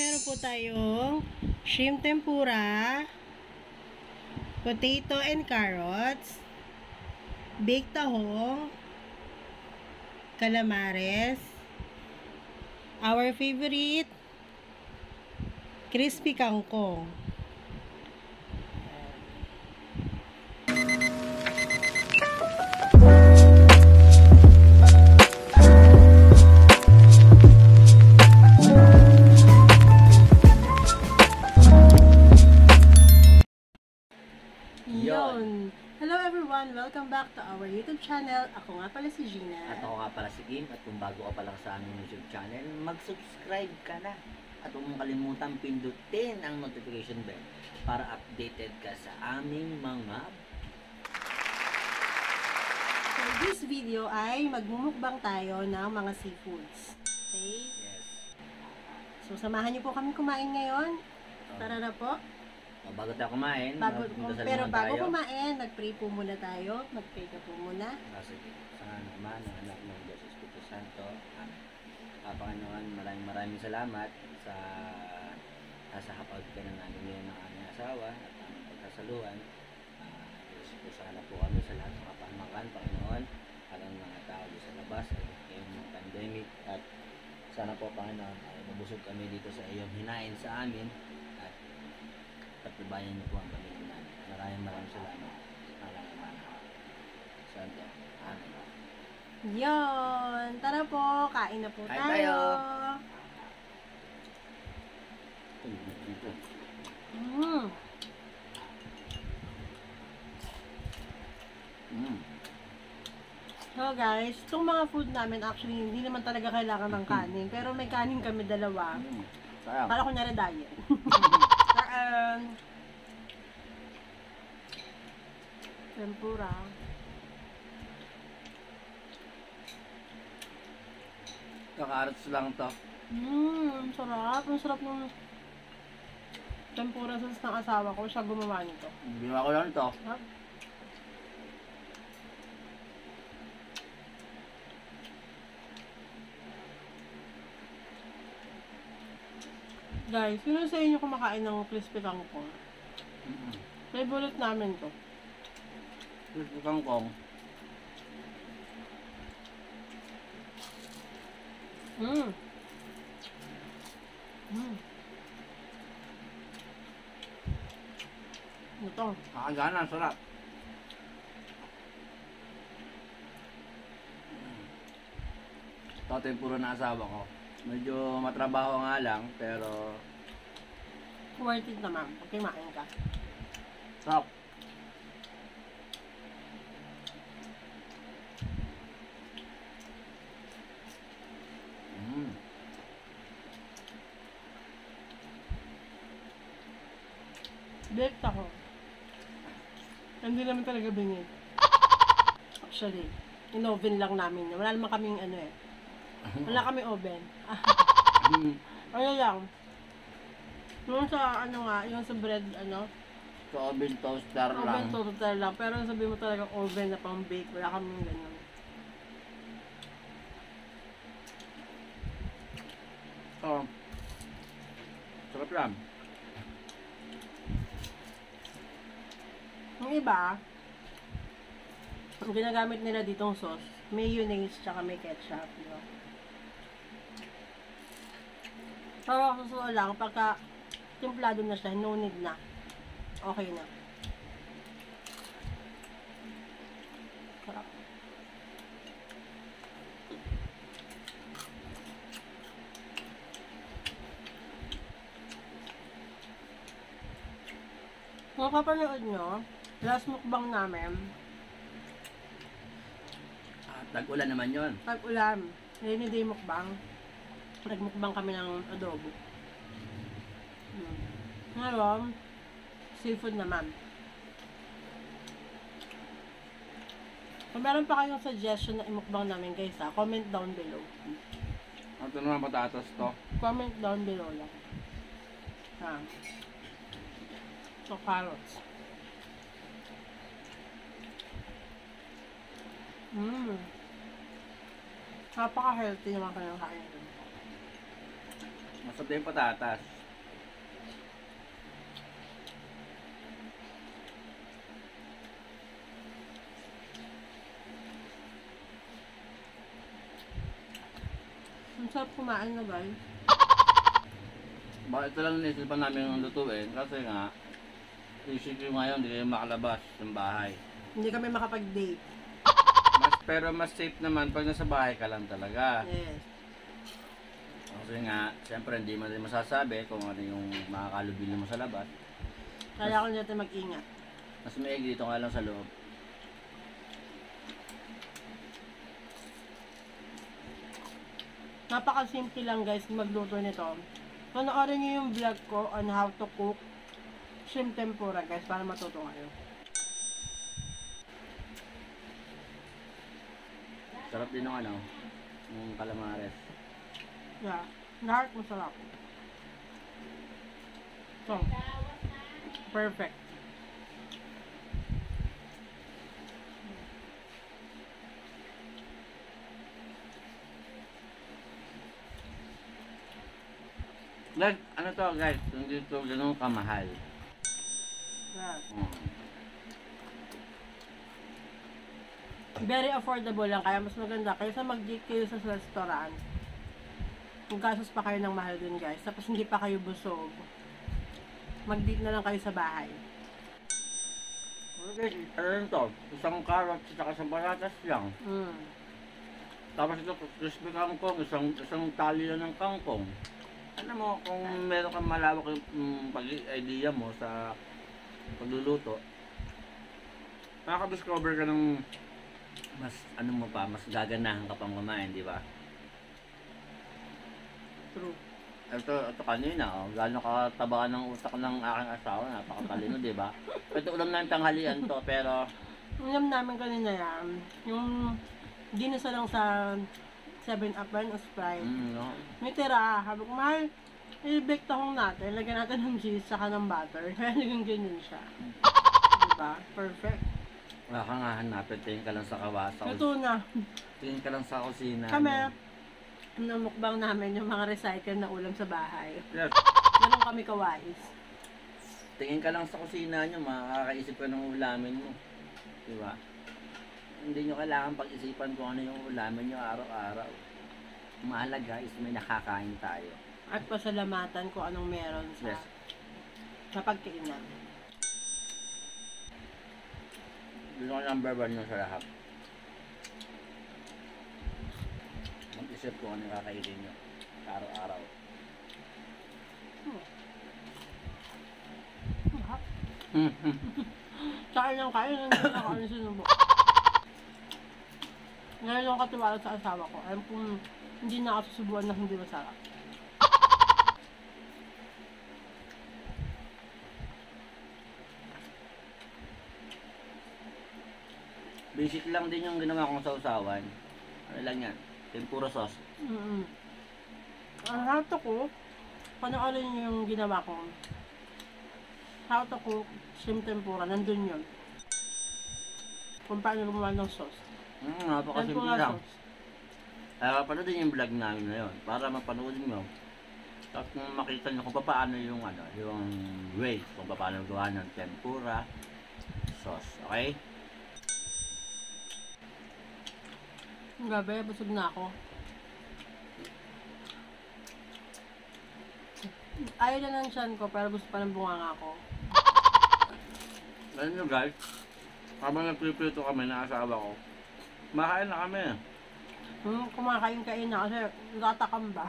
meron po tayong shrimp tempura, potato and carrots, baked tahong, calamares, our favorite, crispy kangkong. Yun. Hello everyone! Welcome back to our YouTube channel. Ako nga pala si Gina. At ako nga pala si Kim. At kung bago ka pa lang sa aming YouTube channel, mag-subscribe ka na. At huwag mong kalimutan pindutin ang notification bell para updated ka sa aming mga... So this video ay magmumukbang tayo ng mga seafoods. Okay? Yes. So samahan niyo po kami kumain ngayon. Tara na po. Bago tayo kumain, Bago kumain, nag-pray po muna tayo. Mag-pray ka po muna. Sige. Sa naman, ng anak ng Diyos Espiritu Santo. Panginoon, maraming salamat sa nasa kapag ka ng namin ng aming asawa at aming pagkasaluan. Diyos po, sana po kami sa lahat ng kapahamakan, Panginoon, at ang mga tao sa labas at yung pandemic. At sana po, Panginoon, ay mabusog kami dito sa iyong hinain sa amin. Patubayan niyo po ang pamilya namin. Maraming salamat. Santo. Amen. Yon. Tara po, kain na po Kain tayo. So guys, itong mga food namin actually hindi naman talaga kailangan ng kanin. Pero may kanin kami dalawa. Para kunyari diet. Tempura. Kakarots lang to. Sarap. Ang sarap ng tempura sauce ng asawa ko. Siya gumawa nito. Ginawa ko lang to. Ha? Guys, sino sa inyo kumakain ng crispy kangkong? Favorite namin to. Crispy kangkong. Ito. Kakagana, sarap. Ito tempura na asawa ko. Medyo matrabaho nga lang, pero Worth it naman pag kumain ka. sarap. Baked ako. Hindi naman talaga bingit. Actually, in-oven lang namin. Wala naman kaming ano eh. Wala kaming oven. Ano lang. Yung sa ano nga, yung sa bread ano. So, oven toaster lang. Oven toaster lang. Pero sabi mo talaga oven na pang bake. Wala kaming ganun. Oh. Sarap lang. Yung iba, ang ginagamit nila ditong sauce, mayonnaise tsaka may ketchup. Diba? Pero susunod lang, pagka timplado na siya, no need na. Okay na. Sarap. Kung kapanood nyo, last mukbang namin, Tag-ulan naman yun. tag-ulan, rainy day mukbang, nagmukbang kami ng adobo. Ngayon, seafood naman. Kung meron pa kayong suggestion na imukbang namin guys comment down below. Ito naman patatas to. Comment down below lang. So, carrots. Napaka-healthy naman kanyang kain. Masarap din yung patatas. Ang sarap kumain na guys. Bakit ito lang naisipan namin lutuin? Kasi nga, isip ko ngayon, hindi kayo makalabas ng bahay. Hindi kami makapag-date. Pero mas safe naman pag nasa bahay ka lang talaga. Yes. Kasi nga, siyempre hindi mo rin masasabi kung ano yung makakalubili mo sa labas. Kaya ako natin mag-ingat. Mas maigi dito nga lang sa loob. Napakasimple lang guys magluto nito. Panoorin nyo yung vlog ko on how to cook shrimp tempura guys para matuto kayo. Sarap din ng ano, yung calamares. Yeah. Lahat masarap. So, perfect. Like, ano to guys, hindi to ganun kamahal. Yeah. Hmm. Very affordable lang kaya mas maganda kaysa mag-date kayo sa restaurant. Kung gastos pa kayo ng mahal dun guys, tapos hindi pa kayo busog. Mag-date na lang kayo sa bahay. Okay, ano to? Isang carrot at saka isang baratas lang. Tapos ito, crispy kangkong, isang tali lang ng kangkong. Alam mo, kung meron kang malawak yung pag-idea mo sa pagluluto, makaka-discover ka ng mas, ano mo pa, mas gaganahan ka pang kumain, di ba? True. Ito kanina, oh, gano'n kataba ng utak ng aking asawa, napakatalino, di ba? Ito ulam namin tanghalian to, pero Alam namin kanina yan, yung dinasa lang sa 7-Up o Sprite. no? May tira, sabi ko, mahal, i-bake tahong natin, lagyan natin ng cheese saka ng butter. Kaya naging ganyan siya. Diba? Perfect. Wala kang hahanapin, tingin ka lang sa kawasa. Ito na. Tingin ka lang sa kusina. Kami, namukbang namin yung mga recycle na ulam sa bahay. Yes. Ganun kami kawais. Tingin ka lang sa kusina nyo, makakaisip ka ng ulamin mo. Diba? Hindi nyo kailangan pag-isipan kung ano yung ulamin nyo araw-araw. Mahalaga is may nakakain tayo. At pasalamatan kung anong meron sa, Yes. sa pagkainan. Yun ang number 1 nyo sa lahat. Mag-isip kung ano yung kakainin nyo araw-araw. Kain ng kain, hindi na kain sinubo. Ngayon yung katiwala sa asawa ko. Alam kung hindi na ako susubuan na hindi masarap. Basic lang din yung ginawa kong sausawan. Ano lang yan? Tempura sauce. Ang how to cook, panoorin niyo yung ginawa ko. How to cook shrimp tempura, nandun yun. Kung paano gumawa ng sauce. Napakasimple Tempura lang. sauce. Panoodin yung vlog namin na yun para mapanoodin mo. Tapos kung makita nyo kung paano yung ano, yung way kung paano gawa ng tempura sauce. Okay? Gabi, busog na ako. Ayaw na ng tiyan ko, pero gusto pa ng bunganga ko. Alam nyo guys, habang nagpiprito kami na asawa ko, makain na kami. Kumakain-kain na kasi natatakam ba?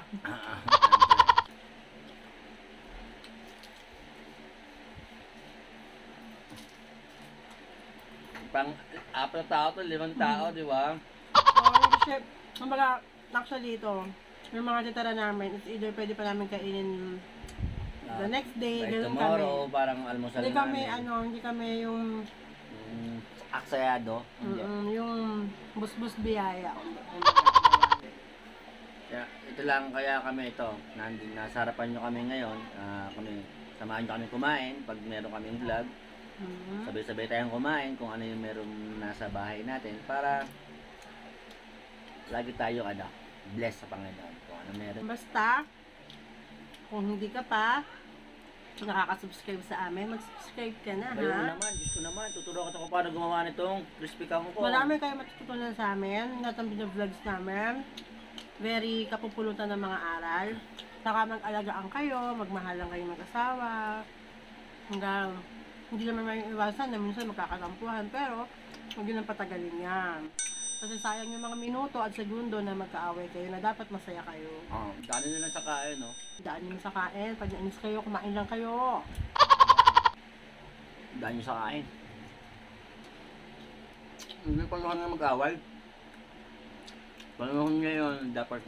Pang 4 tao to, 5 tao, di ba? Kasi, kumbaga, actually ito, yung mga titira namin, it's either pwede pa namin kainin the next day, Like ganun tomorrow, kami. parang almusal Hindi kami, namin. hindi kami yung, Aksayado. Hindi. yung bus-bus biyaya. Kaya, ito lang kaya kami ito. Nasa harapan nyo kami ngayon. Samahan nyo kami kumain pag meron kaming vlog. Sabay-sabay tayong kumain kung ano yung meron nasa bahay natin para lagi tayo bless sa Panginoon kung ano meron. Basta, kung hindi ka pa nakaka-subscribe sa amin, mag-subscribe ka na, Bayo ha? naman, gusto naman. Tuturo ko paano gumawa nitong crispy kangkong. Marami kayo matututunan sa amin, lahat ng vlogs namin. very kapupulutan ng mga aral. Saka mag-alagaan kayo, magmahalan kayo mag-asawa. Hanggang hindi naman may iwasan na minsan magkakatampuhan, pero huwag yun ang patagalin yan. Kasi sayang yung mga minuto at segundo na magkaaway kayo na dapat masaya kayo. Daanin nyo lang sa kain, no? Daan nyo sa kain, pag nainis kayo, kumain lang kayo. Daanin nyo sa kain. Hindi pa naman na mag-away. Panahon ngayon, dapat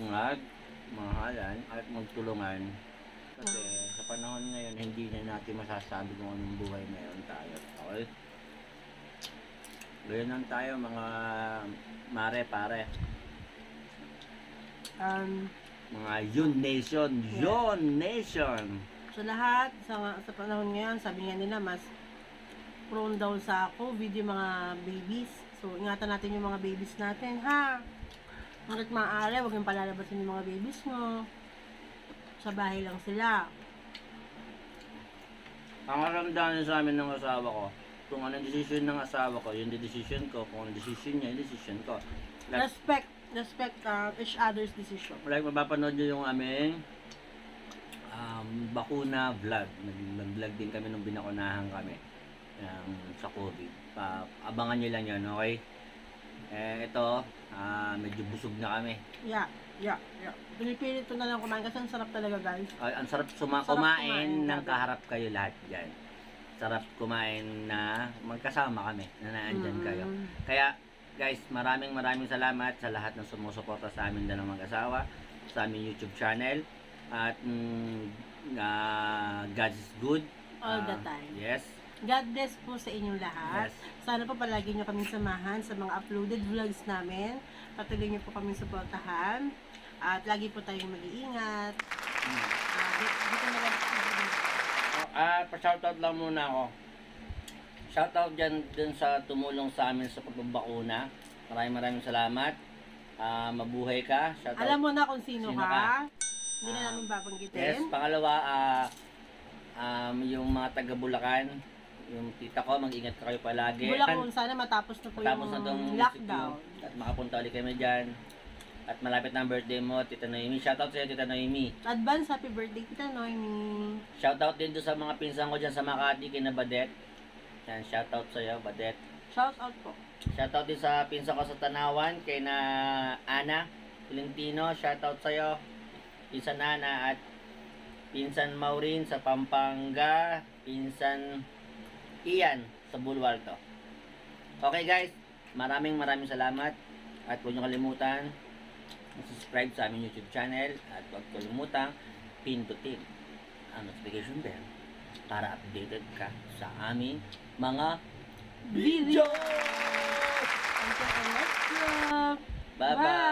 mahalan at magtulungan. Kasi sa panahon ngayon, hindi na natin masasabi kung anong buhay meron tayo. Okay? Gaya lang tayo mga mare pare. Mga Yun Nation. Yun Nation. Sa lahat, sa panahon ngayon, sabi nga nila, mas prone daw sa COVID yung mga babies. So, ingatan natin yung mga babies natin, ha? Hanggat maaari, huwag yung palalabasin yung mga babies mo. Sa bahay lang sila. Ang karamdaman sa amin ng asawa ko, kung anong decision ng asawa ko, yun yung decision ko. Kung anong decision niya, yung decision ko. Like, Respect each other's decision. like mapapanood nyo yung aming bakuna vlog. Nag-vlog din kami nung binakunahan kami sa COVID. Abangan nyo lang yun, okay? Ito, medyo busog na kami. Yeah. Pinipilit ko na lang kumain kasi ang sarap talaga, guys. Ang sarap kumain ng kaharap kayo lahat dyan. Sarap kumain na magkasama kami, na naandyan kayo. Kaya, guys, maraming salamat sa lahat ng sumusuporta sa amin dalawang mag-asawa, sa aming YouTube channel. At God is good. All the time. Yes. God bless po sa inyong lahat. Yes. Sana po palagi nyo kaming samahan sa mga uploaded vlogs namin. Patuloy nyo po kaming suportahan. At lagi po tayong mag-iingat. Dito na lang. Pa-shoutout lang muna ako. Shoutout dun sa tumulong sa amin sa pagbabakuna. Maraming salamat. Mabuhay ka. Shoutout. Alam mo na kung sino ka. Hindi na namin babanggitin. Yes, pangalawa, yung mga taga Bulacan, yung tita ko, mag-ingat ka kayo palagi. Bulacan, sana matapos na po yung lockdown. At makapunta ulit kami dyan. At malapit na ang birthday mo, Tita Noemi. Shoutout sa'yo, Tita Noemi. Advance happy birthday, Tita Noemi. Shoutout din doon sa mga pinsan ko dyan sa Makati, kina Badet. Yan, shoutout sa'yo, Badet. Shoutout po. Shoutout din sa pinsan ko sa Tanawan, kay na Ana Tolentino. Shoutout sa'yo, pinsan Ana. At pinsan Maureen sa Pampanga. Pinsan Ian sa Bulwarto. Okay guys, maraming salamat. At huwag niyo kalimutan subscribe sa aming YouTube channel. At huwag kalimutan pindutin ang notification bell para updated ka sa aming mga video. Until our next vlog. Bye-bye!